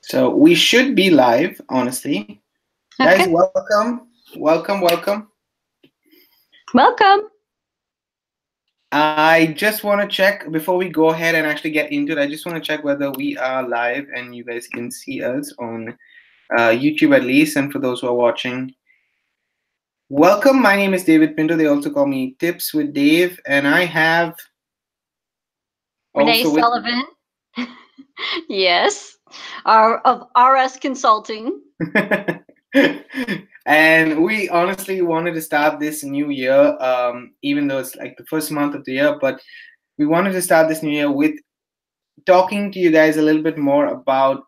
So we should be live, honestly. Guys, Okay. welcome. Welcome, welcome. Welcome. I just want to check before we go ahead and actually get into it. I just want to check whether we are live and you guys can see us on YouTube at least. And for those who are watching, welcome. My name is David Pinto. They also call me Tips with Dave. And I have Renee also with Sullivan. Yes. Of RS Consulting. and we honestly wanted to start this new year, even though it's like the first month of the year, but we wanted to start this new year with talking to you guys a little bit more about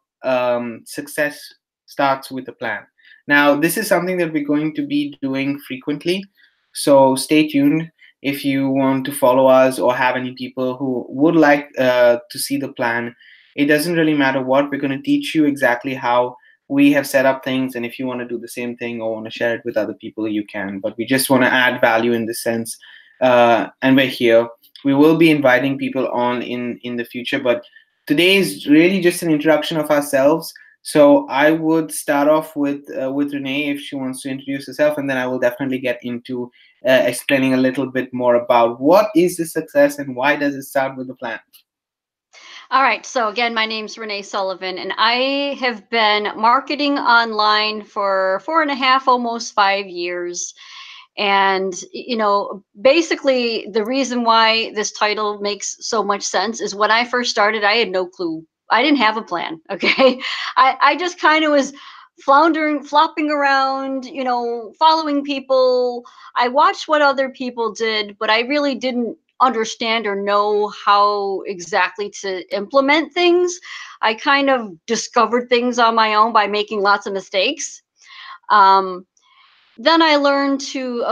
success starts with a plan. Now, this is something that we're going to be doing frequently, so stay tuned. If you want to follow us or have any people who would like to see the plan, it doesn't really matter what. We're going to teach you exactly how we have set up things, and if you want to do the same thing or want to share it with other people, you can. But we just want to add value in this sense, and we're here. We will be inviting people on in the future, but today is really just an introduction of ourselves. So I would start off with Renee if she wants to introduce herself, and then I will definitely get into explaining a little bit more about what is the success and why does it start with a plan. All right. So, again, my name's Renee Sullivan, and I have been marketing online for 4.5, almost 5 years. And, basically, the reason why this title makes so much sense is when I first started, I had no clue. I didn't have a plan. Okay. I just kind of was floundering, flopping around, following people. I watched what other people did, but I really didn't understand or know how exactly to implement things. I kind of discovered things on my own by making lots of mistakes. Um, then I learned to,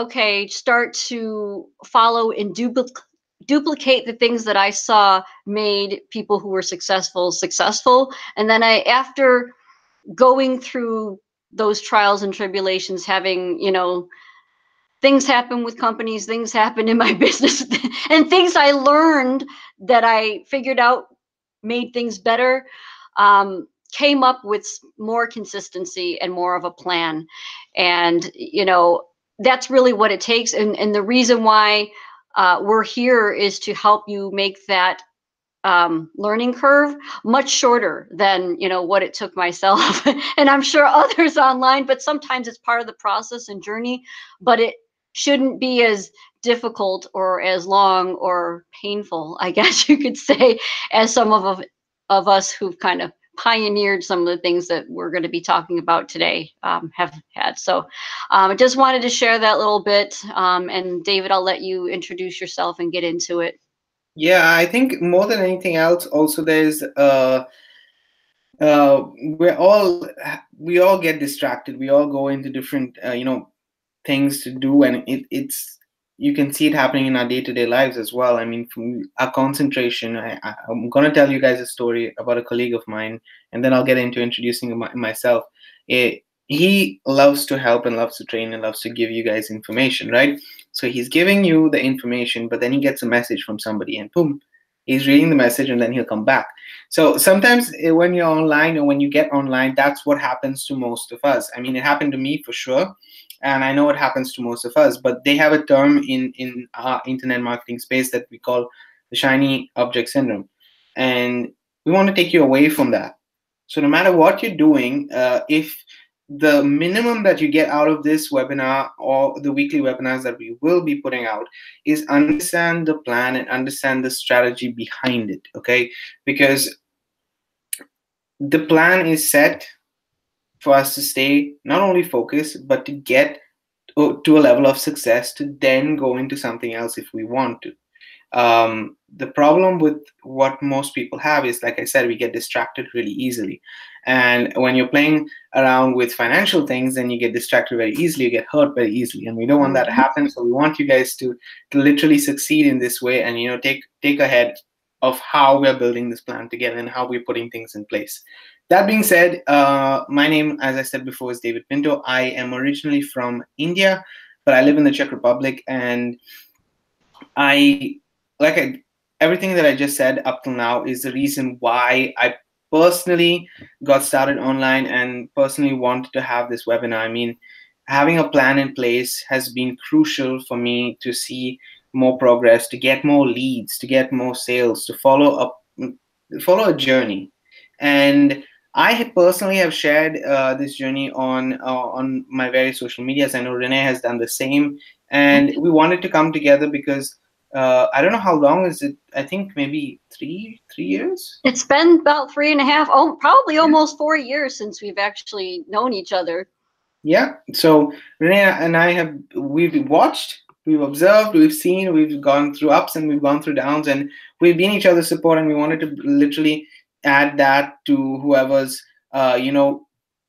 start to follow and duplicate the things that I saw made people who were successful. And then after going through those trials and tribulations, having, things happen with companies, things happen in my business, and things I learned that I figured out made things better, came up with more consistency and more of a plan. And, that's really what it takes. And the reason why we're here is to help you make that learning curve much shorter than what it took myself and I'm sure others online, but sometimes it's part of the process and journey, but it shouldn't be as difficult or as long or painful, I guess you could say, as some of us who've kind of pioneered some of the things that we're going to be talking about today have had. So I just wanted to share that little bit, and David, I'll let you introduce yourself and get into it. Yeah, I think more than anything else, also there's we're all we all get distracted. We all go into different things to do, and it's you can see it happening in our day-to-day lives as well. I mean, from our concentration, I'm going to tell you guys a story about a colleague of mine, and then I'll get into introducing myself. He loves to help and loves to train and loves to give you guys information, right? So he's giving you the information, but then he gets a message from somebody, and boom, he's reading the message, and then he'll come back. So sometimes when you're online or when you get online, that's what happens to most of us. I mean, it happened to me for sure, and I know it happens to most of us, but they have a term in our internet marketing space that we call the shiny object syndrome, and we want to take you away from that. So no matter what you're doing, if the minimum that you get out of this webinar or the weekly webinars that we will be putting out is understand the plan and understand the strategy behind it, okay? Because the plan is set for us to stay not only focused, but to get to a level of success to then go into something else if we want to. The problem with what most people have is, like I said, we get distracted really easily. And when you're playing around with financial things, then you get distracted very easily, you get hurt very easily. And we don't want that to happen. So we want you guys to literally succeed in this way and, take ahead of how we're building this plan together and how we're putting things in place. That being said, my name, as I said before, is David Pinto. I am originally from India, but I live in the Czech Republic, and everything that I just said up till now is the reason why I personally got started online and personally wanted to have this webinar. I mean, having a plan in place has been crucial for me to see more progress, to get more leads, to get more sales, to follow a journey. And personally have shared this journey on my various social medias. I know Renee has done the same, and we wanted to come together because I don't know how long is it. I think maybe three years. It's been about 3.5, probably almost 4 years since we've actually known each other. Yeah. So Renee and we've watched, we've observed, we've seen, we've gone through ups and we've gone through downs, and we've been each other's support, and we wanted to literally add that to whoever's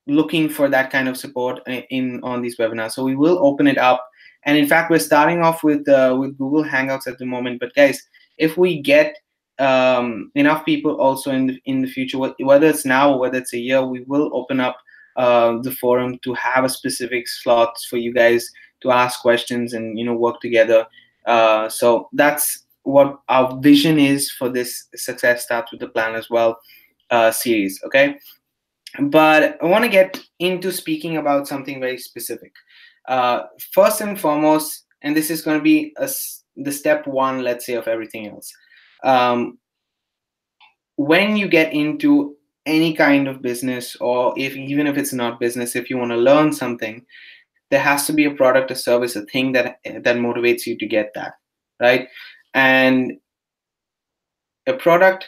looking for that kind of support in on these webinars. So we will open it up, and in fact, we're starting off with Google Hangouts at the moment. But guys, if we get enough people also in the future, whether it's now or whether it's a year, we will open up the forum to have a specific slots for you guys to ask questions and work together. So that's what our vision is for this Success Starts with the Plan as well series. Okay, but I want to get into speaking about something very specific. First and foremost, and this is going to be the step one, let's say, of everything else. When you get into any kind of business, or even if it's not business, if you want to learn something, there has to be a product, a service, a thing that motivates you to get that, right? And a product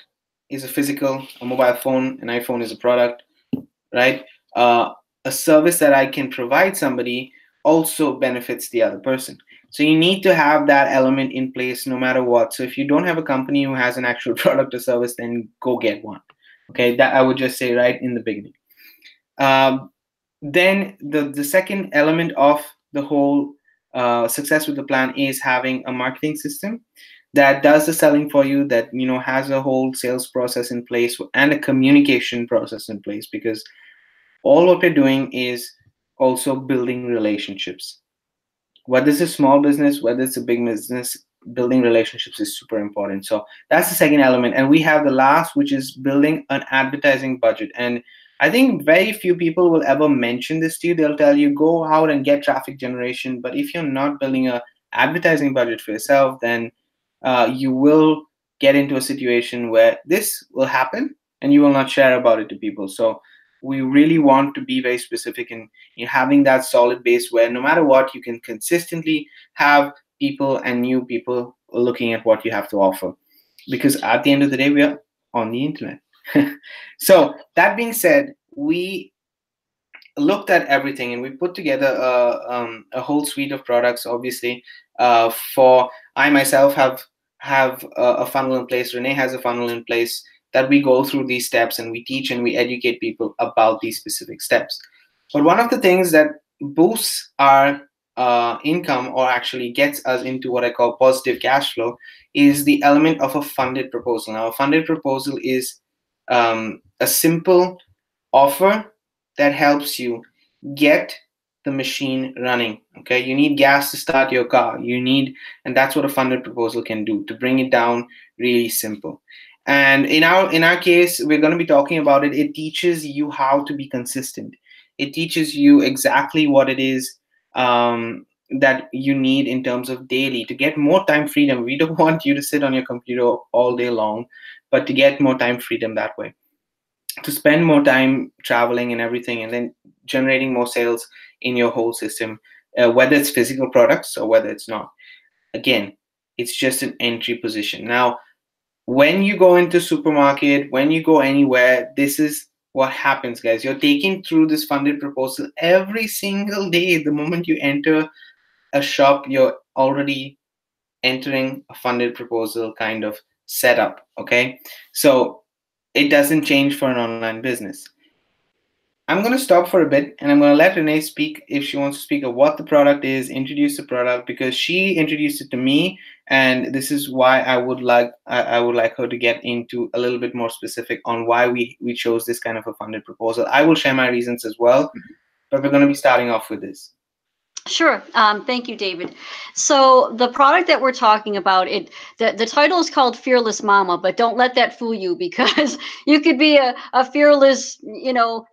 is a physical, a mobile phone, an iPhone is a product, right? A service that I can provide somebody also benefits the other person. So you need to have that element in place no matter what. So if you don't have a company who has an actual product or service, then go get one. Okay, that I would just say right in the beginning. Then the second element of the whole Success with the Plan is having a marketing system that does the selling for you, that has a whole sales process in place and a communication process in place, because all what we're doing is also building relationships. Whether it's a small business, whether it's a big business, building relationships is super important. So that's the second element. And we have the last, which is building an advertising budget. And I think very few people will ever mention this to you. They'll tell you, go out and get traffic generation. But if you're not building a advertising budget for yourself, then you will get into a situation where this will happen and you will not share about it to people. So we really want to be very specific in having that solid base where no matter what, you can consistently have people and new people looking at what you have to offer. Because at the end of the day, we are on the internet. So that being said, we looked at everything and we put together a whole suite of products. Obviously, for I myself have a funnel in place. Renee has a funnel in place that we go through these steps and we teach and we educate people about these specific steps. But one of the things that boosts our income, or actually gets us into what I call positive cash flow, is the element of a funded proposal. Now, a funded proposal is a simple offer that helps you get the machine running. Okay, you need gas to start your car. And that's what a funded proposal can do, to bring it down really simple. And in our case, we're going to be talking about it. It teaches you how to be consistent. It teaches you exactly what it is that you need in terms of daily to get more time freedom. We don't want you to sit on your computer all day long, but to get more time freedom that way, to spend more time traveling and everything, and then generating more sales in your whole system, whether it's physical products or whether it's not. Again, it's just an entry position. Now, when you go into supermarket, when you go anywhere, this is what happens, guys. You're taken through this funded proposal every single day. The moment you enter a shop, you're already entering a funded proposal kind of setup. Okay, so it doesn't change for an online business. I'm going to stop for a bit and I'm going to let Renee speak, if she wants to speak, of what the product is, introduce the product, because she introduced it to me, and this is why I would like her to get into a little bit more specific on why we chose this kind of a funded proposal. I will share my reasons as well, but we're going to be starting off with this. Sure. Thank you, David. So the product that we're talking about, the title is called Fearless Mama, but don't let that fool you because you could be a fearless,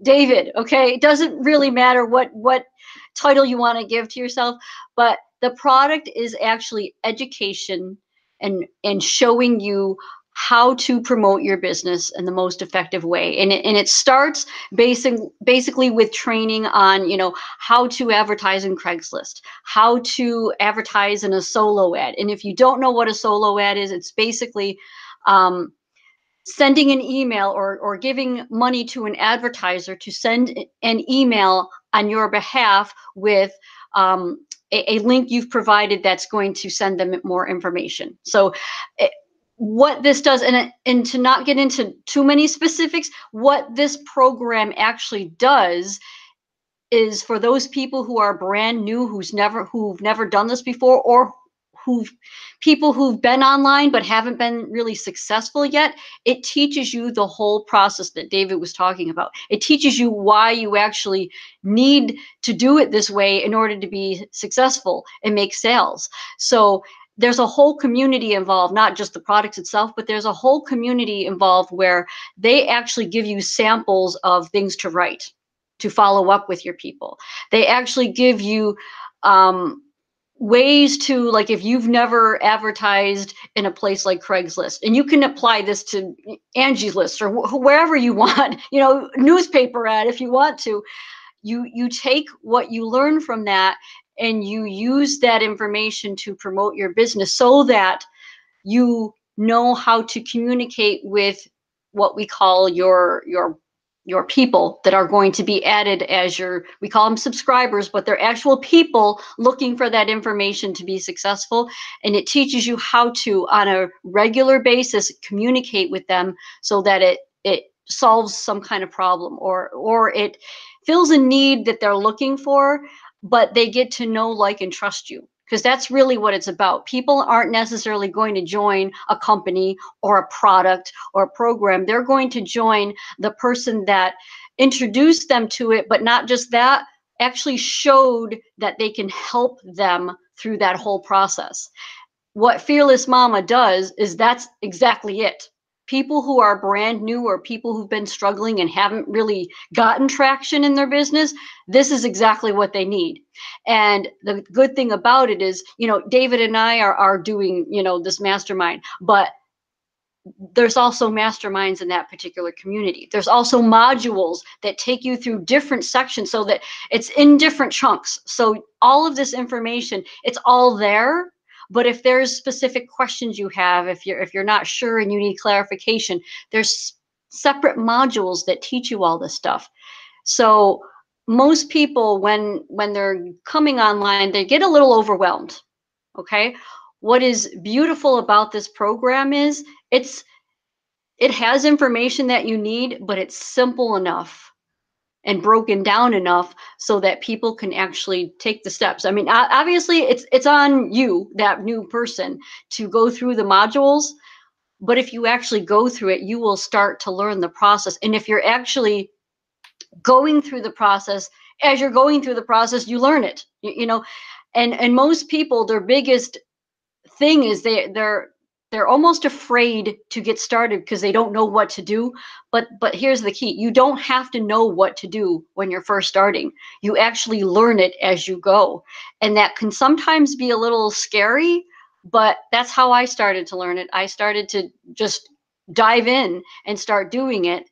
David. Okay, it doesn't really matter what title you want to give to yourself, but the product is actually education and showing you how to promote your business in the most effective way, and it starts basically with training on how to advertise in Craigslist, how to advertise in a solo ad. And if you don't know what a solo ad is, it's basically um, sending an email or giving money to an advertiser to send an email on your behalf with a link you've provided that's going to send them more information. So what this does, and to not get into too many specifics, what this program actually does is for those people who are brand new, who've never done this before, or people who've been online but haven't been really successful yet. It teaches you the whole process that David was talking about. It teaches you why you actually need to do it this way in order to be successful and make sales. So there's a whole community involved, not just the products itself, but there's a whole community involved where they actually give you samples of things to write, to follow up with your people. They actually give you ways to, like, if you've never advertised in a place like Craigslist, and you can apply this to Angie's List or wherever you want, newspaper ad if you want to, you take what you learn from that and you use that information to promote your business so that you know how to communicate with what we call your people that are going to be added as we call them subscribers, but they're actual people looking for that information to be successful. And it teaches you how to, on a regular basis, communicate with them so that it solves some kind of problem, or it fills a need that they're looking for, but they get to know, like, and trust you, because that's really what it's about. People aren't necessarily going to join a company or a product or a program. They're going to join the person that introduced them to it, but not just that, actually showed that they can help them through that whole process. What Fearless Mama does is that's exactly it. People who are brand new or people who've been struggling and haven't really gotten traction in their business, this is exactly what they need. And the good thing about it is, David and I are doing, this mastermind, but there's also masterminds in that particular community. There's also modules that take you through different sections so that it's in different chunks. So all of this information, it's all there. But if there's specific questions you have, if you're not sure and you need clarification, there's separate modules that teach you all this stuff. So most people, when they're coming online, they get a little overwhelmed. Okay. What is beautiful about this program is it has information that you need, but it's simple enough and broken down enough so that people can actually take the steps. I mean, obviously it's on you, that new person, to go through the modules, but if you actually go through it, you will start to learn the process. And if you're actually going through the process, as you're going through the process, you learn it, and most people, their biggest thing is they're almost afraid to get started because they don't know what to do. But here's the key: you don't have to know what to do when you're first starting. You actually learn it as you go, and that can sometimes be a little scary, but that's how I started to learn it. I started to just dive in and start doing it.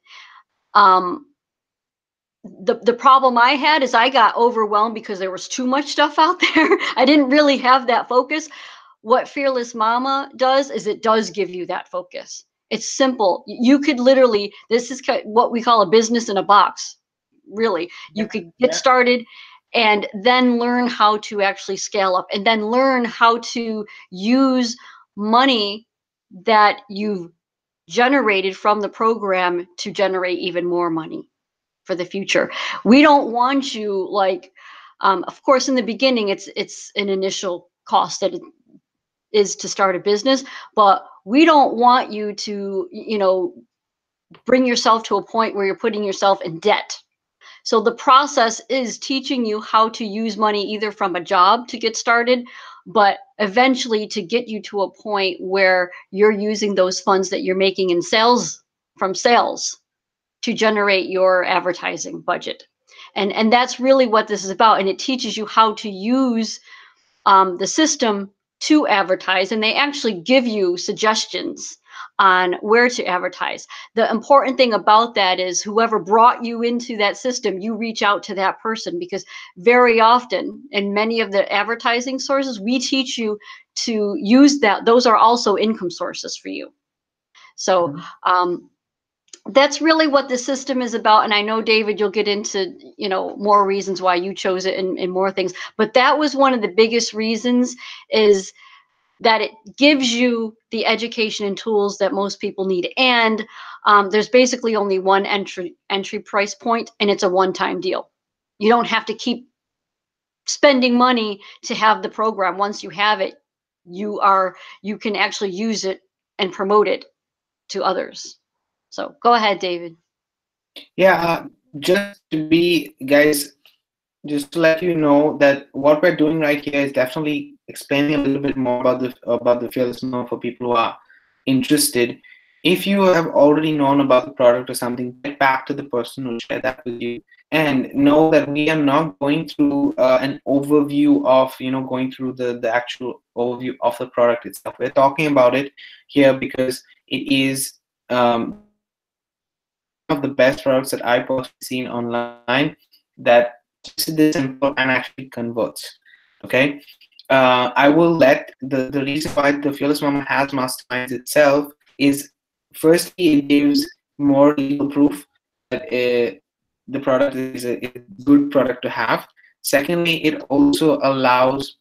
The problem I had is I got overwhelmed because there was too much stuff out there. I didn't really have that focus. What Fearless Mama does is it does give you that focus. It's simple. You could literally, this is what we call a business in a box. Really, you could get started and then learn how to actually scale up, and then learn how to use money that you've generated from the program to generate even more money for the future. We don't want you, like, of course, in the beginning, it's an initial cost that it is to start a business, but we don't want you to, bring yourself to a point where you're putting yourself in debt. So the process is teaching you how to use money either from a job to get started, but eventually to get you to a point where you're using those funds that you're making in sales from sales to generate your advertising budget. And that's really what this is about. And it teaches you how to use the system to advertise, and they actually give you suggestions on where to advertise. The important thing about that is whoever brought you into that system, you reach out to that person, because very often in many of the advertising sources, we teach you to use that. Those are also income sources for you. So that's really what the system is about. And I know, David, you'll get into, more reasons why you chose it, and more things. But that was one of the biggest reasons, is that it gives you the education and tools that most people need. And there's basically only one entry price point, and it's a one-time deal. You don't have to keep spending money to have the program. Once you have it, you can actually use it and promote it to others. So go ahead, David. Yeah, just to be, guys, just to let you know that what we're doing right here is definitely explaining a little bit more about the Fearless Mama for people who are interested. If you have already known about the product or something, get back to the person who shared that with you, and know that we are not going through an overview of, going through the actual overview of the product itself. We're talking about it here because it is of the best products that I personally seen online that just this simple and actually converts. Okay, I will let the reason why the Fearless Mama has masterminds itself is, firstly, it gives more legal proof that the product is a good product to have. Secondly, it also allows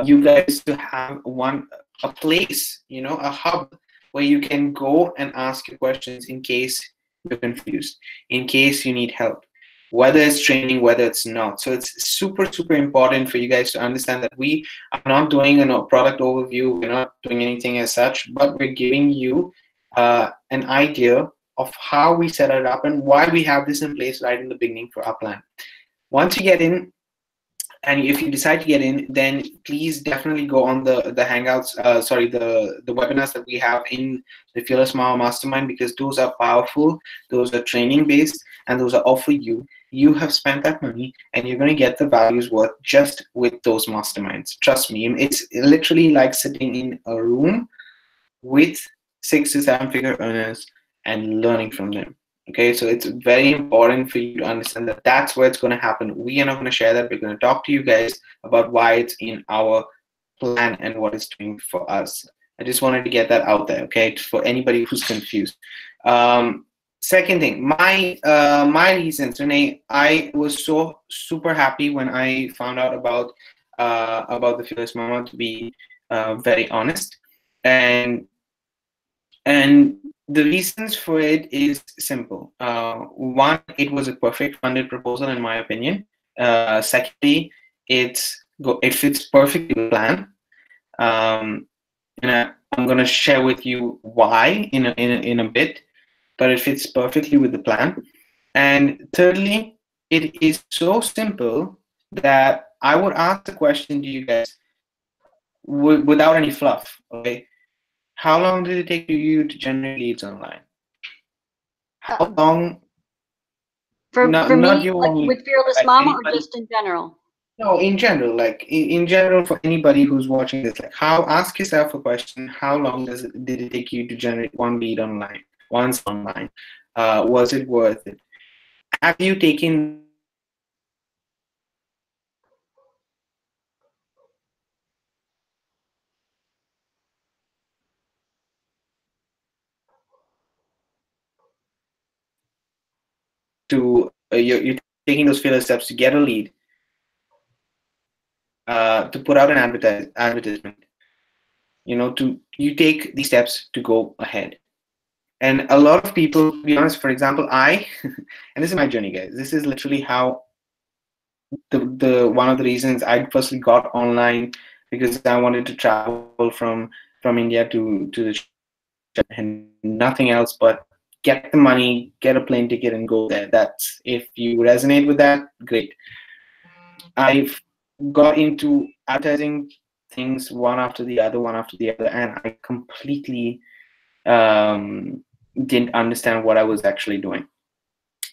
you guys to have a place, a hub where you can go and ask your questions in case you're confused, in case you need help, whether it's training, whether it's not. So it's super, super important for you guys to understand that we are not doing a product overview, we're not doing anything as such, but we're giving you an idea of how we set it up and why we have this in place right in the beginning for our plan. Once you get in, and if you decide to get in, then please definitely go on the hangouts, the webinars that we have in the Fearless Mama Mastermind, because those are powerful, those are training based, and those are all for you. You have spent that money and you're going to get the values worth just with those masterminds. Trust me, it's literally like sitting in a room with 6 to 7 figure earners and learning from them. Okay, so it's very important for you to understand that that's where it's going to happen. We are not going to share that. We're going to talk to you guys about why it's in our plan and what it's doing for us. I just wanted to get that out there, okay, for anybody who's confused. Second thing, my reasons, Renee, I was so super happy when I found out about the Fearless Mama, to be very honest, and the reasons for it is simple. One, it was a perfect funded proposal in my opinion. Secondly, it fits perfectly with the plan. And I'm going to share with you why in a bit, but it fits perfectly with the plan. And thirdly, it is so simple that I would ask the question to you guys without any fluff, okay? How long did it take you to generate leads online? How long? For not me, you like only, with Fearless like Mama, or anybody. just in general? No, in general, like in general, for anybody who's watching this, like, ask yourself a question: how long did it take you to generate one lead online, once online? Was it worth it? Have you taken to you're taking those fearless steps to get a lead, to put out an advertisement, you take these steps to go ahead. And a lot of people, to be honest, for example, and this is my journey, guys, this is literally how the one of the reasons I firstly got online, because I wanted to travel from India to the and nothing else but get the money, get a plane ticket, and go there. That's, if you resonate with that, great. I've got into advertising things one after the other, one after the other, and I completely didn't understand what I was actually doing.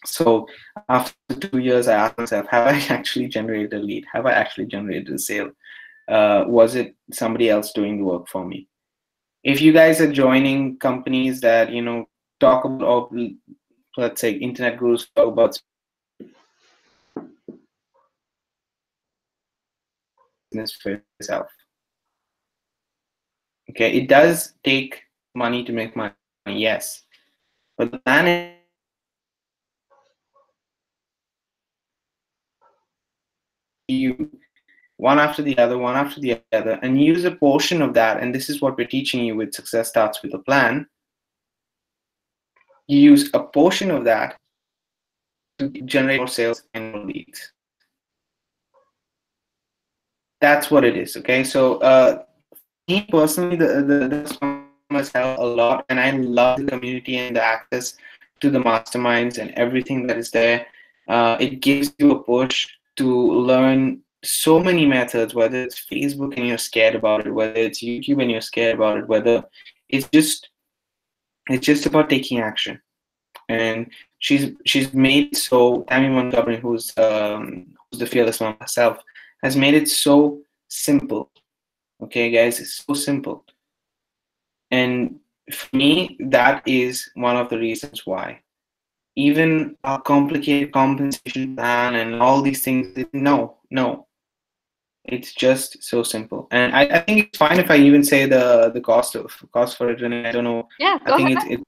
So after 2 years, I asked myself, have I actually generated a lead? Have I actually generated a sale? Was it somebody else doing the work for me? If you guys are joining companies that, talk about, let's say, internet gurus talk about business for yourself. Okay, it does take money to make money, yes, but the plan is you one after the other, one after the other, and use a portion of that. And this is what we're teaching you with Success Starts with a Plan. You use a portion of that to generate more sales and more leads. That's what it is. Okay, so me personally, the has helped a lot, and I love the community and the access to the masterminds and everything that is there. It gives you a push to learn so many methods, whether it's Facebook and you're scared about it, whether it's YouTube and you're scared about it, whether it's just about taking action. And she's made it so, Tammy Montgomery, who's the fearless mom herself, has made it so simple. Okay, guys, it's so simple. And for me, that is one of the reasons why. Even a complicated compensation plan and all these things, no. It's just so simple. And I think it's fine if I even say the cost for it. And I don't know. Yeah, I go think ahead. it's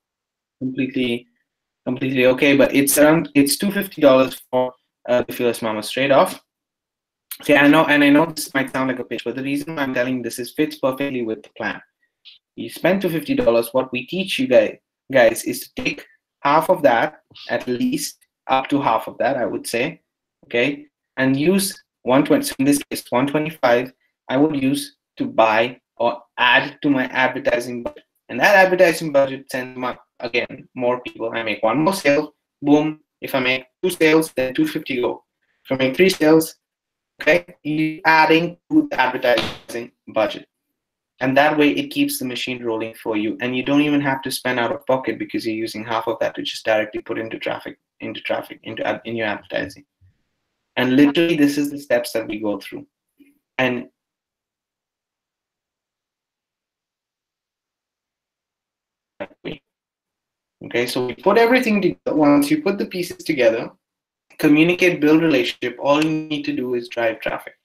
completely okay. But it's $250 for the Fearless Mama straight off. See, I know this might sound like a pitch, but the reason I'm telling this is fits perfectly with the plan. You spend $250. What we teach you guys is to take half of that, at least up to half of that, I would say, okay, and use 120. So in this case, 125. I would use to buy or add to my advertising budget, and that advertising budget sends again more people. I make one more sale, boom. If I make 2 sales, then 250 go. If I make 3 sales, okay, you're adding to the advertising budget. And that way it keeps the machine rolling for you, and you don't even have to spend out of pocket because you're using half of that to just directly put into your advertising. And literally, this is the steps that we go through. And okay, so we put everything together. Once you put the pieces together, communicate, build relationship, all you need to do is drive traffic.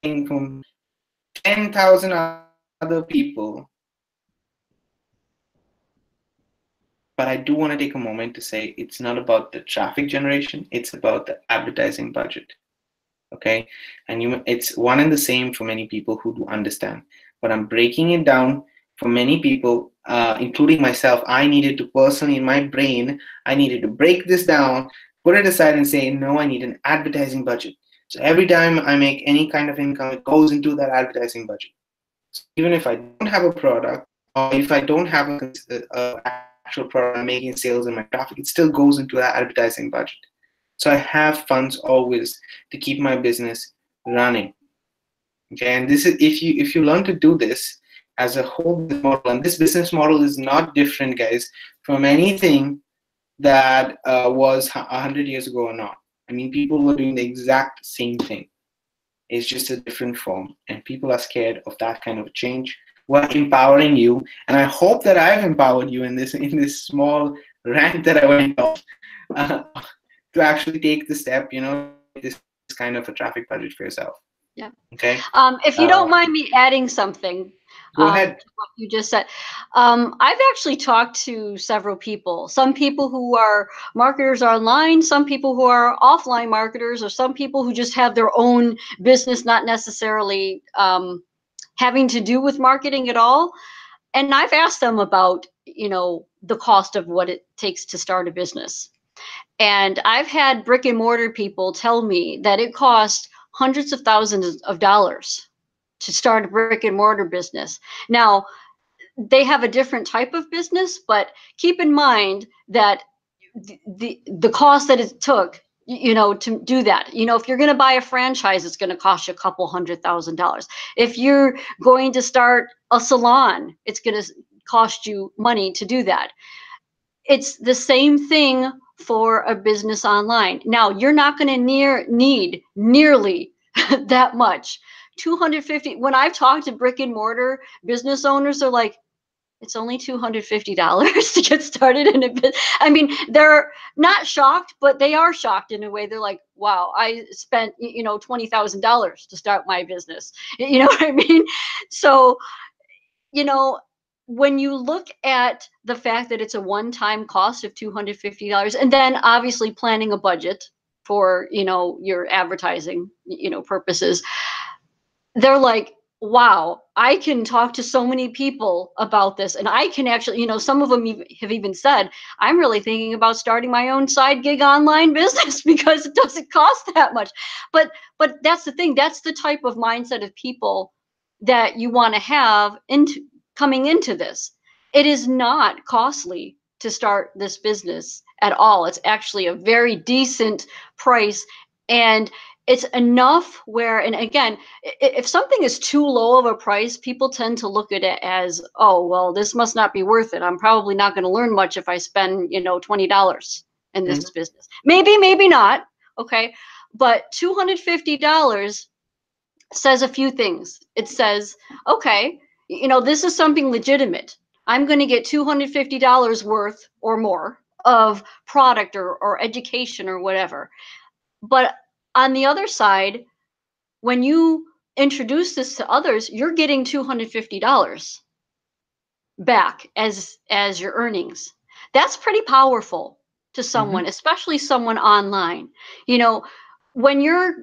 From 10,000 other people. But I do want to take a moment to say it's not about the traffic generation, it's about the advertising budget. Okay, and it's one and the same for many people who do understand. But I'm breaking it down for many people, including myself. I needed to personally, in my brain, I needed to break this down, put it aside, and say, no, I need an advertising budget. So every time I make any kind of income, it goes into that advertising budget. So even if I don't have a product, or if I don't have a actual product, I'm making sales in my traffic, it still goes into that advertising budget. So I have funds always to keep my business running. Okay, and this is if you learn to do this as a whole business model, and this business model is not different, guys, from anything that was 100 years ago or not. I mean, people were doing the exact same thing. It's just a different form, and people are scared of that kind of change. We're empowering you, and I hope that I've empowered you in this small rant that I went off to actually take the step, this kind of a traffic budget for yourself. Yeah. Okay. If you don't mind me adding something Go ahead. to what you just said, I've actually talked to several people. Some people who are marketers online, some people who are offline marketers, or some people who just have their own business, not necessarily having to do with marketing at all. And I've asked them about, the cost of what it takes to start a business. And I've had brick and mortar people tell me that it costs hundreds of thousands of dollars to start a brick and mortar business. Now, they have a different type of business, but keep in mind that the cost that it took, to do that. If you're going to buy a franchise, it's going to cost you a couple $100,000. If you're going to start a salon, it's going to cost you money to do that. It's the same thing for a business online. Now, you're not going to need nearly that much. 250. When I've talked to brick and mortar business owners, they're like, it's only $250 to get started in a business. I mean, they're not shocked, but they are shocked in a way. They're like, wow, I spent, $20,000 to start my business. You know what I mean? So, when you look at the fact that it's a one-time cost of $250, and then obviously planning a budget for, your advertising, purposes, they're like, wow, I can talk to so many people about this. And I can actually, some of them have even said, I'm really thinking about starting my own side gig online business because it doesn't cost that much. But that's the thing. That's the type of mindset of people that you want to have coming into this. It is not costly to start this business at all. It's actually a very decent price. And it's enough where, and again, if something is too low of a price, people tend to look at it as, oh, well, this must not be worth it. I'm probably not going to learn much if I spend, $20 in this business. Maybe not. Okay. But $250 says a few things. It says, okay, this is something legitimate. I'm going to get $250 worth or more of product or education or whatever. But on the other side, when you introduce this to others, you're getting $250 back as your earnings. That's pretty powerful to someone, especially someone online. When you're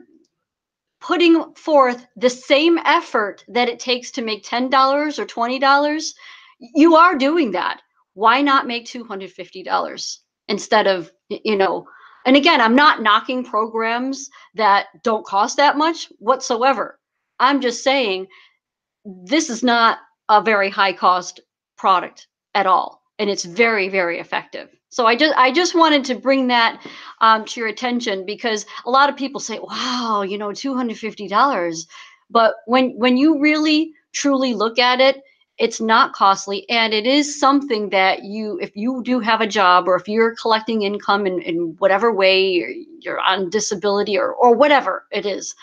putting forth the same effort that it takes to make $10 or $20, you are doing that. Why not make $250 instead of, and again, I'm not knocking programs that don't cost that much whatsoever. I'm just saying this is not a very high cost product at all. And it's very, very effective. So I just wanted to bring that to your attention, because a lot of people say, wow, $250. But when you really truly look at it, it's not costly, and it is something that if you do have a job, or if you're collecting income in whatever way, or you're on disability or whatever it is,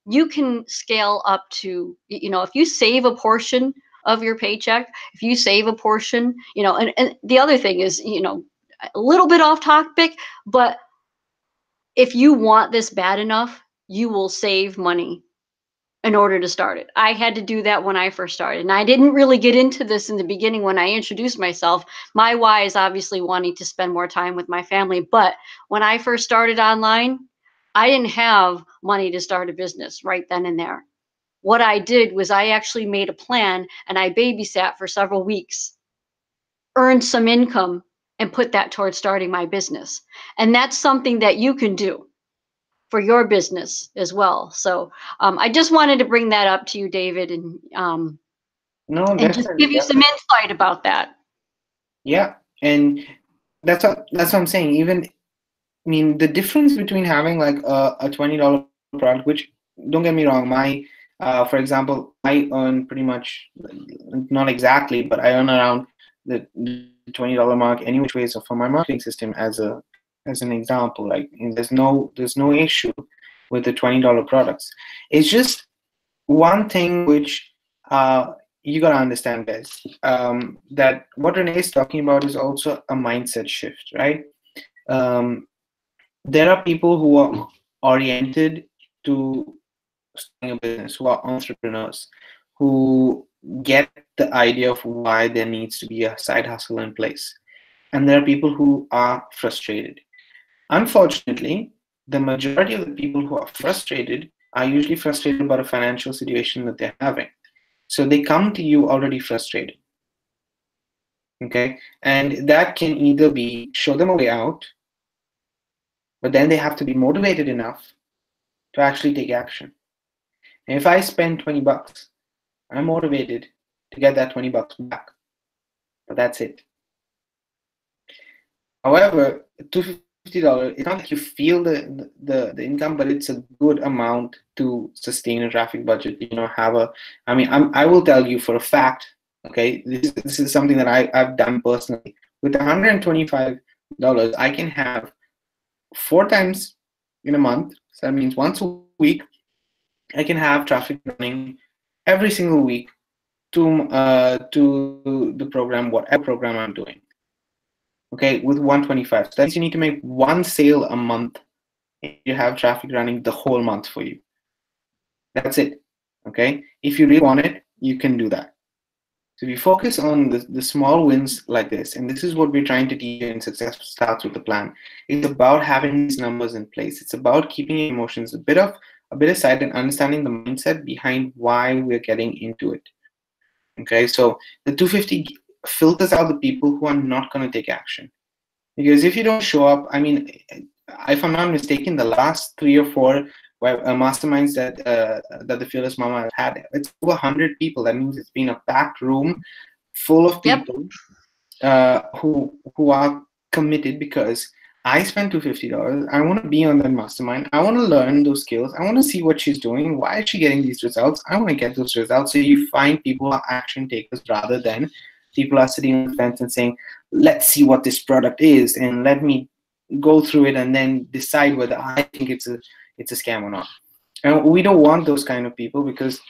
you can scale up to, if you save a portion of your paycheck, if you save a portion, and the other thing is, a little bit off topic, but if you want this bad enough, you will save money in order to start it. I had to do that when I first started. And I didn't really get into this in the beginning when I introduced myself. My why is obviously wanting to spend more time with my family. But when I first started online, I didn't have money to start a business right then and there. What I did was I actually made a plan, and I babysat for several weeks, earned some income, and put that towards starting my business. And that's something that you can do for your business as well. So I just wanted to bring that up to you, David, and No, and just give definitely, you some definitely. insight about that. Yeah, and that's what I'm saying. Even, I mean, the difference between having like a $20 product, which, don't get me wrong, for example, I earn pretty much, not exactly, but I earn around the $20 mark any which way. So for my marketing system, as an example, like, there's no issue with the $20 products. It's just one thing which you gotta understand, guys, that what Renee is talking about is also a mindset shift, right? There are people who are oriented to starting a business, who are entrepreneurs, who get the idea of why there needs to be a side hustle in place. And there are people who are frustrated. Unfortunately, the majority of the people who are frustrated are usually frustrated about a financial situation that they're having. So they come to you already frustrated. Okay? And that can either be show them a way out, but then they have to be motivated enough to actually take action. And if I spend $20, I'm motivated to get that $20 back. But that's it. However, $250, it's not like you feel the income, but it's a good amount to sustain a traffic budget. I will tell you for a fact, okay, this is something that I've done personally. With $125, I can have 4 times in a month. So that means once a week, I can have traffic running every single week to the program, whatever program I'm doing. Okay, with 125. So that means you need to make 1 sale a month. You have traffic running the whole month for you. That's it. Okay, if you really want it, you can do that. So if you focus on the small wins like this, and this is what we're trying to teach you in Success Starts With a Plan. It's about having these numbers in place. It's about keeping your emotions a bit aside and understanding the mindset behind why we're getting into it. Okay, so the 250 filters out the people who are not going to take action. Because if you don't show up, I mean, if I'm not mistaken, the last 3 or 4 masterminds that the Fearless Mama has had, it's over 100 people. That means it's been a packed room full of people who are committed because I spent $250. I want to be on that mastermind. I want to learn those skills. I want to see what she's doing. Why is she getting these results? I want to get those results. So you find people who are action takers rather than people are sitting on the fence and saying, let's see what this product is and let me go through it and then decide whether I think it's a scam or not. And we don't want those kind of people because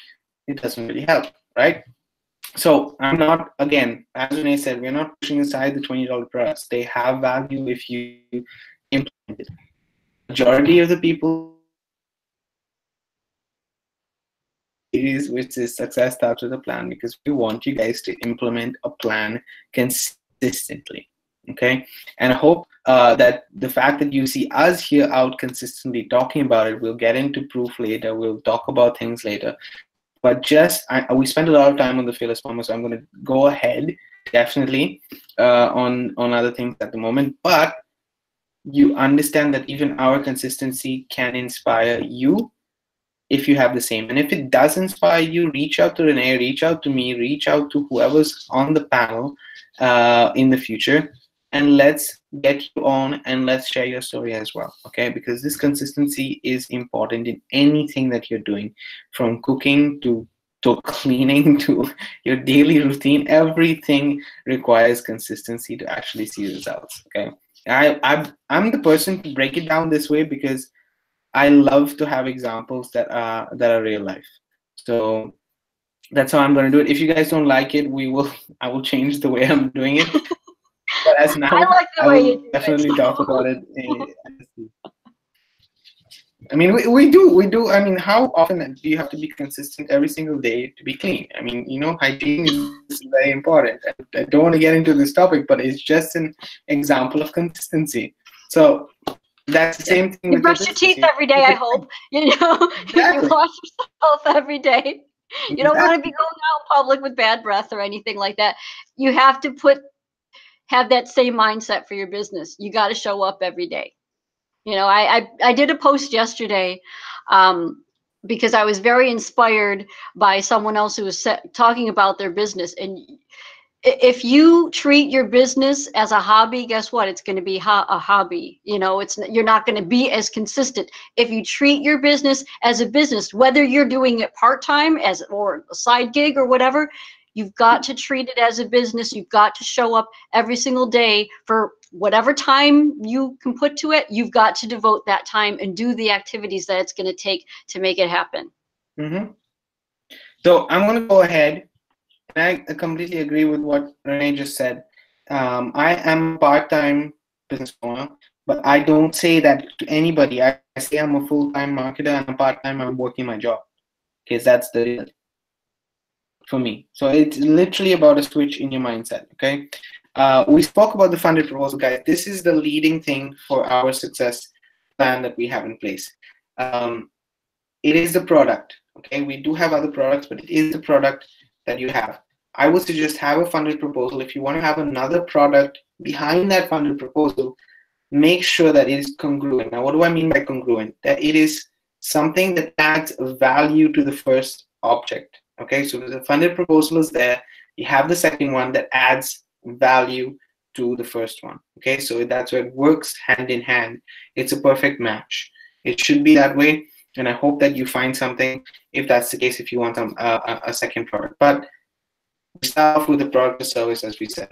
it doesn't really help, right? So I'm not, again, as Renee said, we're not pushing aside the $20 products. They have value if you implement it. Majority of the people which is Success Starts With a Plan, because we want you guys to implement a plan consistently. Okay, and I hope that the fact that you see us here out consistently talking about it, we'll get into proof later, we'll talk about things later, but just we spend a lot of time on the Fearless Mama, so I'm going to go ahead definitely on other things at the moment, but you understand that even our consistency can inspire you if you have the same. And if it does inspire you, reach out to Renee, reach out to me, reach out to whoever's on the panel in the future, and let's get you on and let's share your story as well, okay? Because this consistency is important in anything that you're doing, from cooking to cleaning to your daily routine. Everything requires consistency to actually see results, okay? I'm the person to break it down this way because I love to have examples that are real life. So that's how I'm going to do it. If you guys don't like it, I will change the way I'm doing it. But as now, I like the way you do definitely it. talk about it. I mean, we do. I mean, how often do you have to be consistent every single day to be clean? I mean, hygiene is very important. I don't want to get into this topic, but it's just an example of consistency. So that's the same thing. You brush your teeth every day, I hope. Exactly. You wash yourself every day. You don't want to be going out in public with bad breath or anything like that. You have to have that same mindset for your business. You got to show up every day. I did a post yesterday because I was very inspired by someone else who was talking about their business. And if you treat your business as a hobby, guess what? It's going to be a hobby. You're not going to be as consistent. If you treat your business as a business, whether you're doing it part-time or a side gig or whatever, you've got to treat it as a business. You've got to show up every single day for whatever time you can put to it. You've got to devote that time and do the activities that it's going to take to make it happen. Mm-hmm. So I'm going to go ahead. And I completely agree with what Renee just said. I am a part-time business owner, but I don't say that to anybody. I say I'm a full-time marketer and a part-time I'm working my job, because that's the real for me. So it's literally about a switch in your mindset, okay? We spoke about the funded proposal, guys. This is the leading thing for our success plan that we have in place. It is the product, okay? We do have other products, but it is the product that you have. I would suggest have a funded proposal. If you want to have another product behind that funded proposal, make sure that it is congruent. Now, what do I mean by congruent? That it is something that adds value to the first object, Okay, so the funded proposal is there. You have the second one that adds value to the first one. Okay, so that's where it works hand in hand. It's a perfect match. It should be that way, and I hope that you find something if that's the case, if you want a second product. But we start off with the product or service, as we said.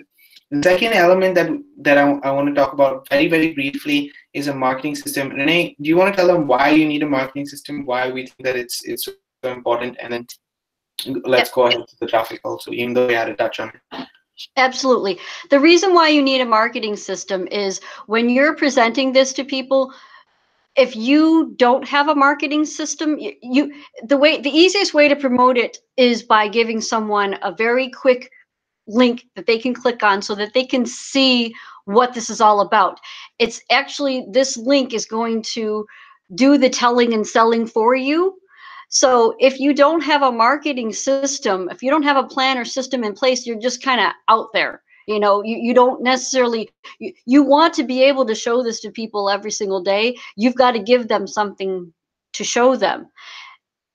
The second element that I want to talk about very, very briefly is a marketing system. Renee, do you want to tell them why you need a marketing system, why we think that it's so important, and then let's go ahead to the traffic also, even though we had a touch on it. Absolutely. The reason why you need a marketing system is when you're presenting this to people, if you don't have a marketing system, the easiest way to promote it is by giving someone a very quick link that they can click on so that they can see what this is all about. It's actually, this link is going to do the telling and selling for you. So if you don't have a marketing system, if you don't have a plan or system in place, you're just kind of out there. You don't necessarily, you want to be able to show this to people every single day. You've got to give them something to show them.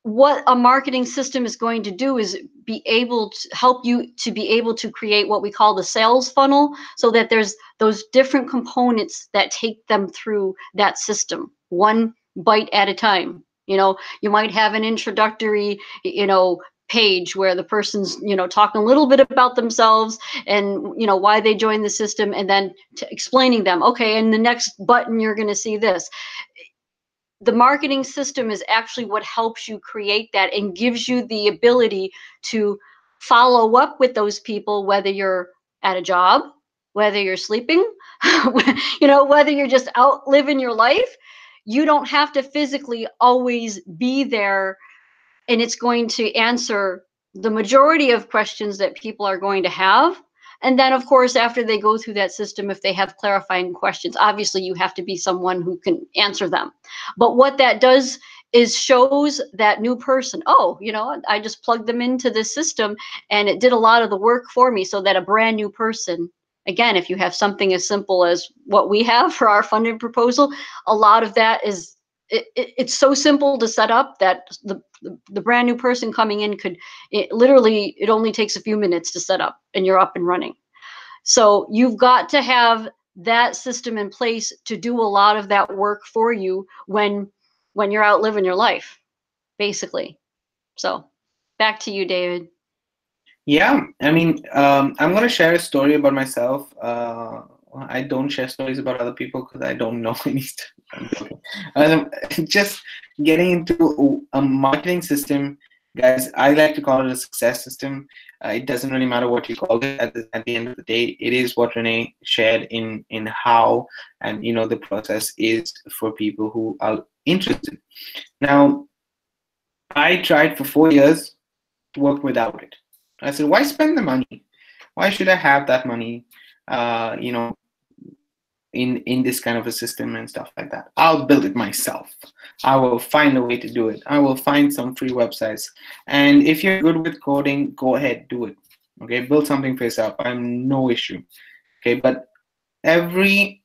What a marketing system is going to do is be able to help you to be able to create what we call the sales funnel, so that there's those different components that take them through that system, one bite at a time. You might have an introductory, page where the person's, talking a little bit about themselves and, why they joined the system, and then explaining them, okay, and the next button you're going to see this. The marketing system is actually what helps you create that and gives you the ability to follow up with those people, whether you're at a job, whether you're sleeping, whether you're just out living your life. You don't have to physically always be there, and it's going to answer the majority of questions that people are going to have. And then, of course, after they go through that system, if they have clarifying questions, obviously you have to be someone who can answer them. But what that does is shows that new person, oh, I just plugged them into this system and it did a lot of the work for me, so that a brand new person, again, if you have something as simple as what we have for our funding proposal, a lot of that is, it's so simple to set up that the brand new person coming in it only takes a few minutes to set up and you're up and running. So you've got to have that system in place to do a lot of that work for you when you're out living your life, basically. So back to you, David. Yeah, I mean, I'm going to share a story about myself. I don't share stories about other people because I don't know any stuff. Just getting into a marketing system, guys, I like to call it a success system. It doesn't really matter what you call it. At the end of the day, it is what Renee shared in how, and the process is for people who are interested. Now, I tried for 4 years to work without it. I said, why spend the money? Why should I have that money, in this kind of a system and stuff like that? I'll build it myself. I will find a way to do it. I will find some free websites. And if you're good with coding, go ahead, do it. Okay, build something for yourself. I'm no issue. Okay, but every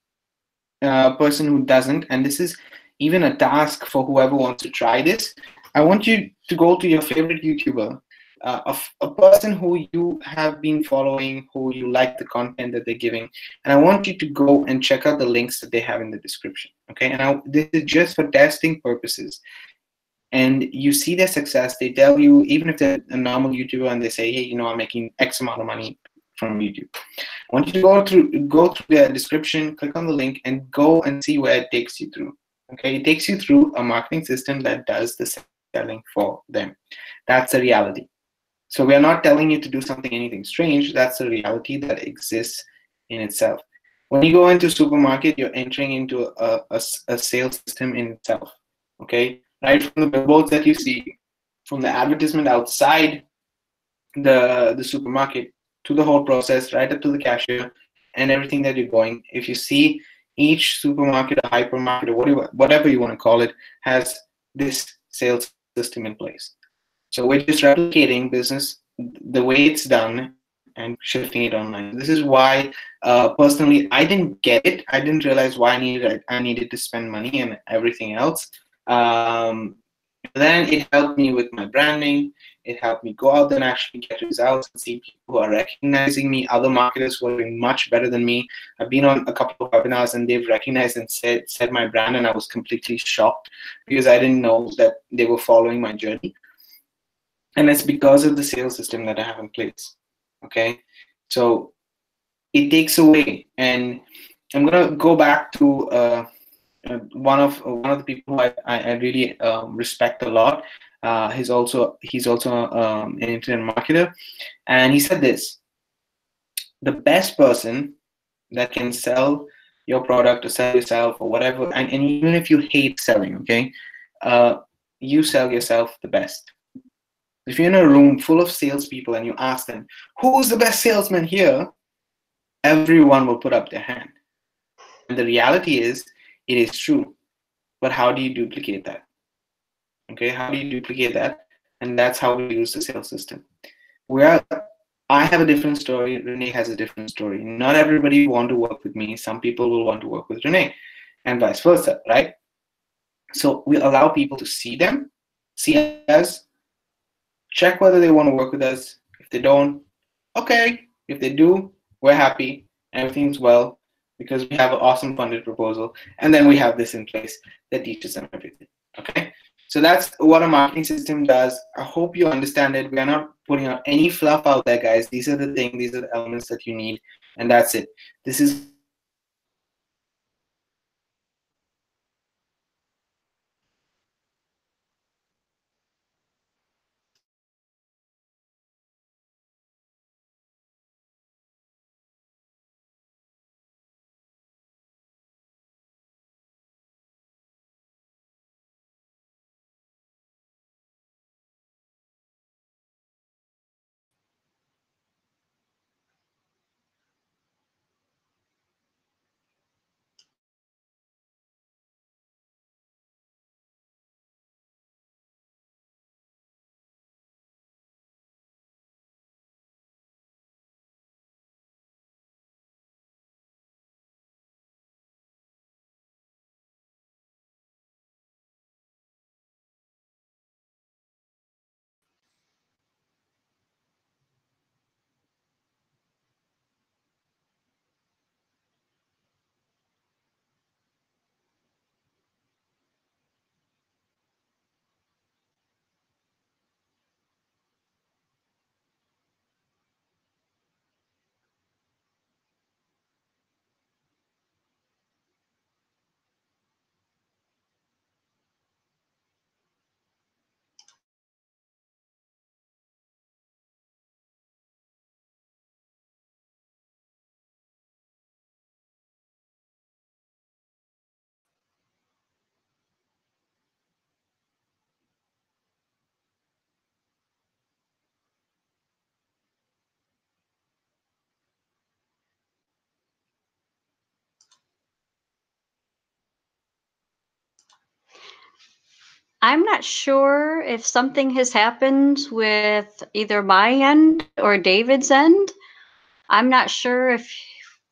person who doesn't, and this is even a task for whoever wants to try this, I want you to go to your favorite YouTuber, a person who you have been following, who you like the content that they're giving, and I want you to go and check out the links that they have in the description. Okay, and this is just for testing purposes. And you see their success. They tell you, even if they're a normal YouTuber and they say, hey, I'm making X amount of money from YouTube. I want you to go through the description, click on the link, and go and see where it takes you through. Okay, it takes you through a marketing system that does the selling for them. That's the reality. So we are not telling you to do anything strange. That's the reality that exists in itself. When you go into a supermarket, you're entering into a sales system in itself. Okay, right from the billboards that you see, from the advertisement outside the supermarket, to the whole process, right up to the cashier and everything that you're going. If you see, each supermarket or hypermarket or whatever you want to call it has this sales system in place. So we're just replicating business the way it's done and shifting it online. This is why, personally, I didn't get it. I didn't realize why I needed to spend money and everything else. Then it helped me with my branding. It helped me go out there and actually get results and see people who are recognizing me, other marketers who are doing much better than me. I've been on a couple of webinars and they've recognized and said my brand, and I was completely shocked because I didn't know that they were following my journey. And it's because of the sales system that I have in place. Okay, so it takes away, and I'm gonna go back to one of the people who I really respect a lot. He's also an internet marketer, and he said this: the best person that can sell your product or sell yourself or whatever, and even if you hate selling, okay, you sell yourself the best. If you're in a room full of salespeople and you ask them, who's the best salesman here? Everyone will put up their hand. And the reality is, it is true. But how do you duplicate that? Okay, how do you duplicate that? And that's how we use the sales system. I have a different story, Renee has a different story. Not everybody will want to work with me. Some people will want to work with Renee, and vice versa, right? So we allow people to see us, check whether they want to work with us. If they don't, okay. If they do, we're happy. Everything's well because we have an awesome funded proposal. And then we have this in place that teaches them everything. Okay. So that's what a marketing system does. I hope you understand it. We are not putting out any fluff out there, guys. These are the things, these are the elements that you need. And that's it. This is I'm not sure if something has happened with either my end or David's end. I'm not sure if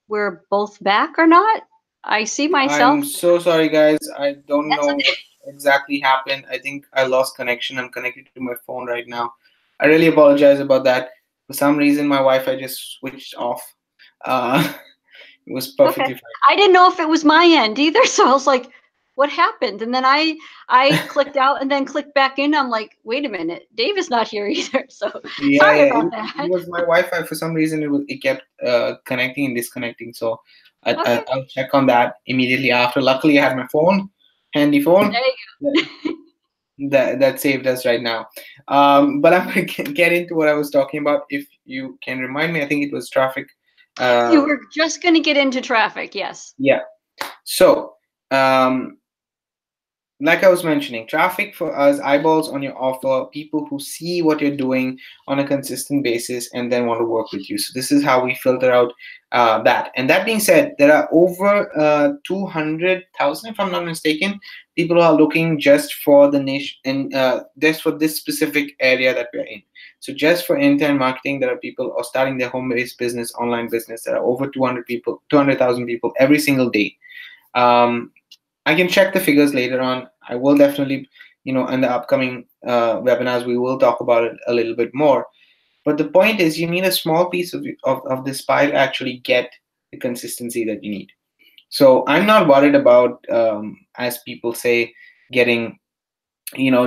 we're both back or not. I see myself. I'm so sorry, guys. I don't That's know okay. what exactly happened. I think I lost connection. I'm connected to my phone right now. I really apologize about that. For some reason, my Wi-Fi just switched off. Uh, it was Okay. perfectly fine. I didn't know if it was my end either, so I was like, what happened? And then I clicked out and then clicked back in. I'm like, wait a minute, Dave is not here either. So Yeah, sorry yeah. about It that. was my Wi-Fi. For some reason, it kept connecting and disconnecting. So Okay. I'll check on that immediately after. Luckily, I had my phone, handy phone. There you go. That saved us right now. But I'm gonna get into what I was talking about. If you can remind me, I think it was traffic. You were just going to get into traffic, yes. Yeah. So, like I was mentioning, traffic for us, eyeballs on your offer, people who see what you're doing on a consistent basis and then want to work with you. So this is how we filter out that. And that being said, there are over 200,000, if I'm not mistaken, people who are looking just for the niche and just for this specific area that we're in. So just for internet marketing, there are people who are starting their home-based business, online business. There are over 200,000 people every single day. I can check the figures later on. I will definitely, in the upcoming webinars, we will talk about it a little bit more. But the point is, you need a small piece of this pie to actually get the consistency that you need. So I'm not worried about, as people say, getting,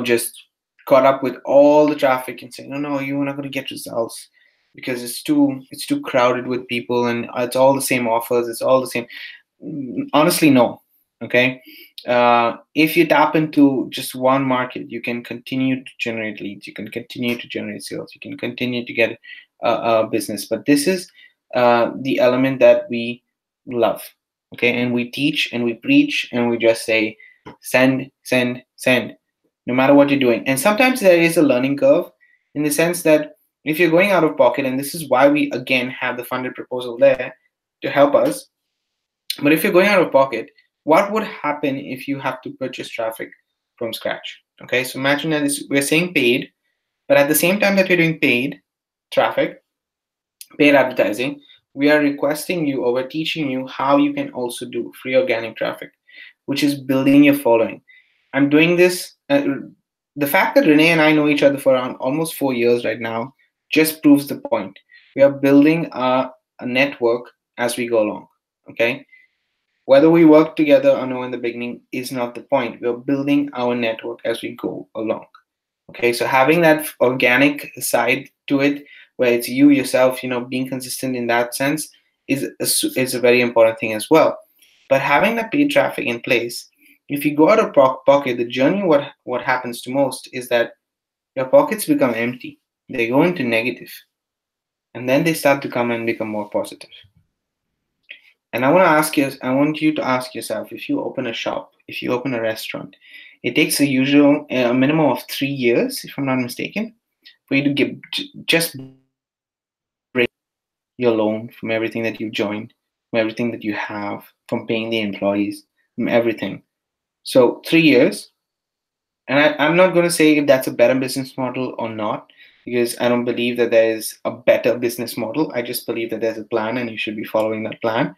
just caught up with all the traffic and saying, no, you're not going to get results because it's too crowded with people, and it's all the same offers, it's all the same. Honestly, no. Okay. If you tap into just one market, you can continue to generate leads, you can continue to generate sales, you can continue to get a business. But this is the element that we love. Okay. And we teach and we preach and we just say, send, send, send, no matter what you're doing. And sometimes there is a learning curve, in the sense that if you're going out of pocket, and this is why we again have the funded proposal there to help us. But if you're going out of pocket, what would happen if you have to purchase traffic from scratch? Okay, so imagine that we're saying paid, but at the same time that we're doing paid traffic, paid advertising, we are requesting you, or we're teaching you how you can also do free organic traffic, which is building your following. I'm doing this. The fact that Renee and I know each other for around almost 4 years right now just proves the point. We are building a network as we go along. Okay, whether we work together or no in the beginning is not the point. We're building our network as we go along. Okay, so having that organic side to it, where it's you yourself, being consistent in that sense, is a very important thing as well. But having that paid traffic in place, if you go out of pocket, the journey, what happens to most is that your pockets become empty. They go into negative, and then they start to come and become more positive. And I want you to ask yourself, if you open a shop, if you open a restaurant, it takes a minimum of 3 years, if I'm not mistaken, for you to just break your loan from everything that you've joined, from everything that you have, from paying the employees, from everything. So 3 years, and I'm not going to say if that's a better business model or not, because I don't believe that there is a better business model. I just believe that there's a plan and you should be following that plan.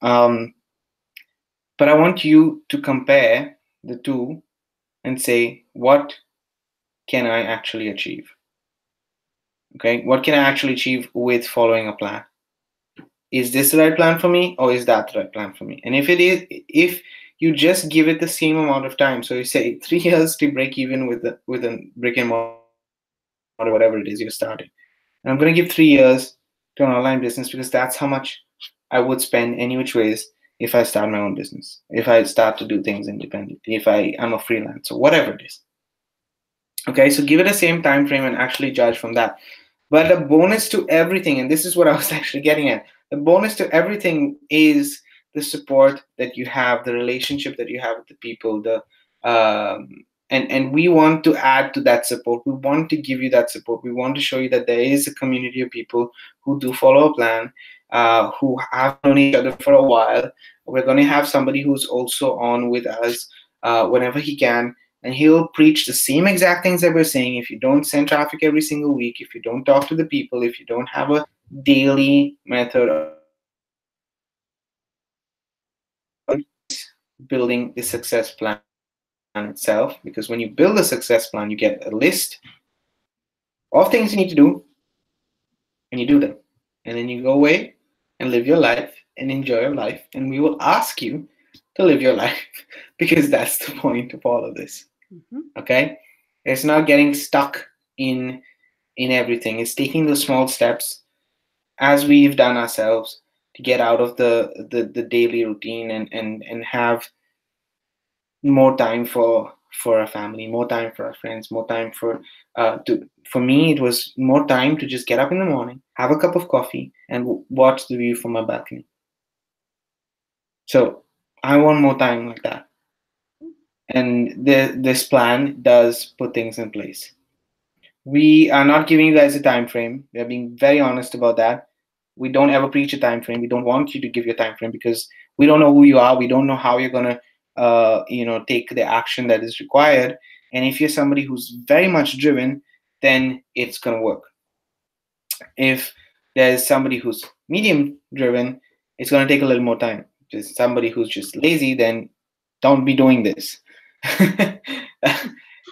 But I want you to compare the two and say, what can I actually achieve? Okay, what can I actually achieve with following a plan? Is this the right plan for me, or is that the right plan for me? And if it is, if you just give it the same amount of time, so you say 3 years to break even with a brick and mortar, whatever it is you're starting, and I'm going to give 3 years to an online business because that's how much I would spend any which ways if I start my own business, if I start to do things independently, if I'm a freelancer, whatever it is. Okay, so give it the same time frame and actually judge from that. But the bonus to everything, and this is what I was actually getting at, the bonus to everything is the support that you have, the relationship that you have with the people, and we want to add to that support. We want to give you that support. We want to show you that there is a community of people who do follow a plan, who have known each other for a while. We're going to have somebody who's also on with us whenever he can, and he'll preach the same exact things that we're saying. If you don't send traffic every single week, if you don't talk to the people, if you don't have a daily method of building the success plan itself, because when you build a success plan, you get a list of things you need to do, and you do them, and then you go away and live your life and enjoy your life, and we will ask you to live your life because that's the point of all of this. Okay, it's not getting stuck in everything. It's taking those small steps, as we've done ourselves, to get out of the daily routine and have more time for our family, more time for our friends, more time for me, it was more time to just get up in the morning, have a cup of coffee, and watch the view from my balcony. So I want more time like that. And this plan does put things in place. We are not giving you guys a time frame. We are being very honest about that. We don't ever preach a time frame. We don't want you to give your time frame because we don't know who you are. We don't know how you're gonna take the action that is required. And if you're somebody who's very much driven, then it's gonna work. If there's somebody who's medium driven, it's gonna take a little more time. If somebody who's just lazy, then don't be doing this.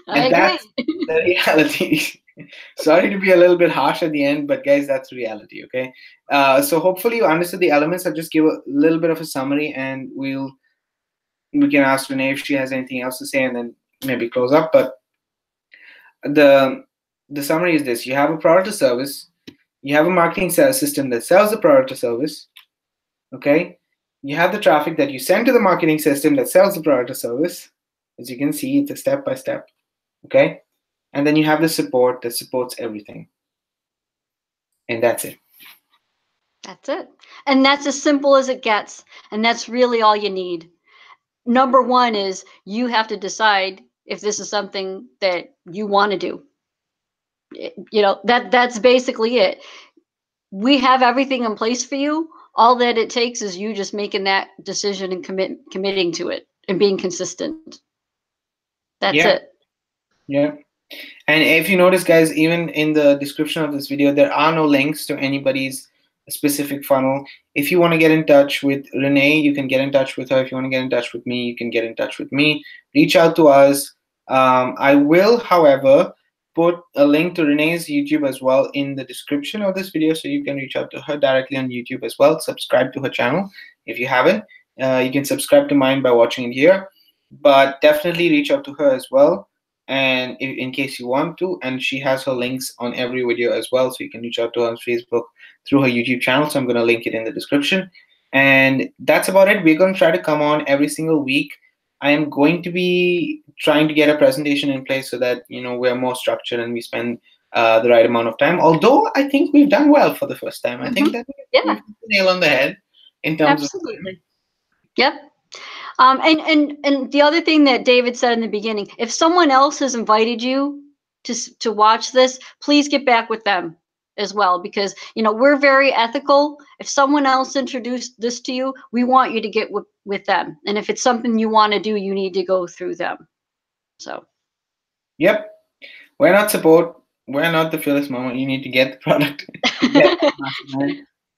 I And agree. that's the reality. Sorry to be a little bit harsh at the end, but guys, that's reality. Okay. So hopefully you understood the elements. I'll just give a little bit of a summary, and we can ask Renee if she has anything else to say, and then maybe close up. But the the summary is this: you have a product or service, you have a marketing sales system that sells the product or service. Okay. You have the traffic that you send to the marketing system that sells the product or service. As you can see, it's a step by step. Okay. And then you have the support that supports everything. And that's it. That's it. And that's as simple as it gets. And that's really all you need. Number one is you have to decide if this is something that you want to do. That's basically it. We have everything in place for you. All that it takes is you just making that decision and committing to it and being consistent. That's Yeah. it. Yeah. And if you notice, guys, even in the description of this video, there are no links to anybody's specific funnel. If you want to get in touch with Renee, you can get in touch with her. If you want to get in touch with me, you can get in touch with me. Reach out to us. I will, however, put a link to Renee's YouTube as well in the description of this video, so you can reach out to her directly on YouTube as well. Subscribe to her channel if you haven't. You can subscribe to mine by watching it here, but definitely reach out to her as well, and in case you want to, and she has her links on every video as well, so you can reach out to her on Facebook through her YouTube channel. So I'm going to link it in the description. And that's about it. We're going to try to come on every single week. I am going to be trying to get a presentation in place so that we're more structured and we spend the right amount of time. Although I think we've done well for the first time. I think that we've hit the nail on the head in terms Absolutely. Yep. And the other thing that David said in the beginning, if someone else has invited you to watch this, please get back with them as well, because we're very ethical. If someone else introduced this to you, we want you to get with them, and if it's something you want to do, you need to go through them. So Yep. We're not support. We're not the fearless moment. You need to get the product.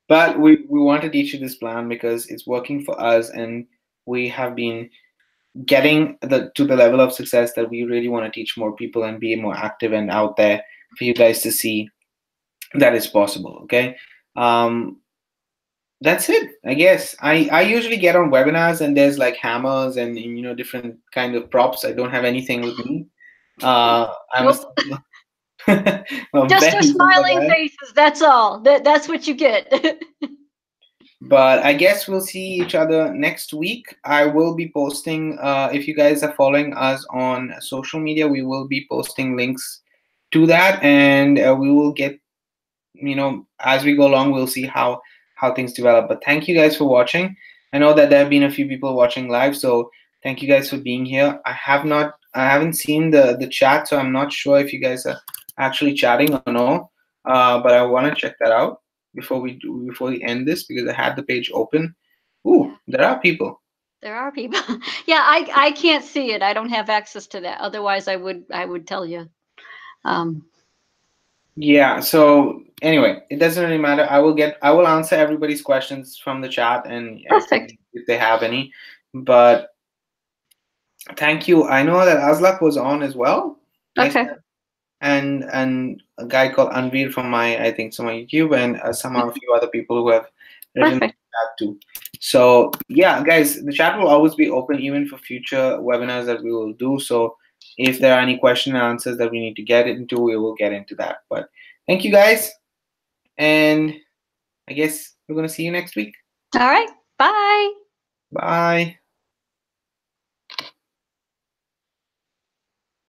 But we want to teach you this plan because it's working for us, and we have been getting to the level of success that we really want to teach more people and be more active and out there for you guys to see that it's possible. Okay. That's it, I guess. I usually get on webinars and there's like hammers and different kind of props. I don't have anything with me. I'm nope. a Just very our simple smiling guy. faces. That's all. That's what you get. But I guess we'll see each other next week. I will be posting, if you guys are following us on social media, we will be posting links to that, and we will get, as we go along, we'll see how things develop. But thank you guys for watching. I know that there have been a few people watching live, so thank you guys for being here. I haven't seen the chat, so I'm not sure if you guys are actually chatting or no. But I want to check that out before we end this, because I had the page open. Ooh, there are people. There are people. Yeah, I can't see it. I don't have access to that. Otherwise, I would tell you. Yeah. So anyway, it doesn't really matter. I will answer everybody's questions from the chat, and Perfect. if they have any. But thank you. I know that Aslak was on as well. Okay. And a guy called Anveer from my YouTube, and a few other people who have written Perfect. that too. So yeah, guys, the chat will always be open even for future webinars that we will do. So if there are any question and answers that we need to get into, we will get into that. But thank you guys, and I guess we're gonna see you next week. All right. Bye. Bye.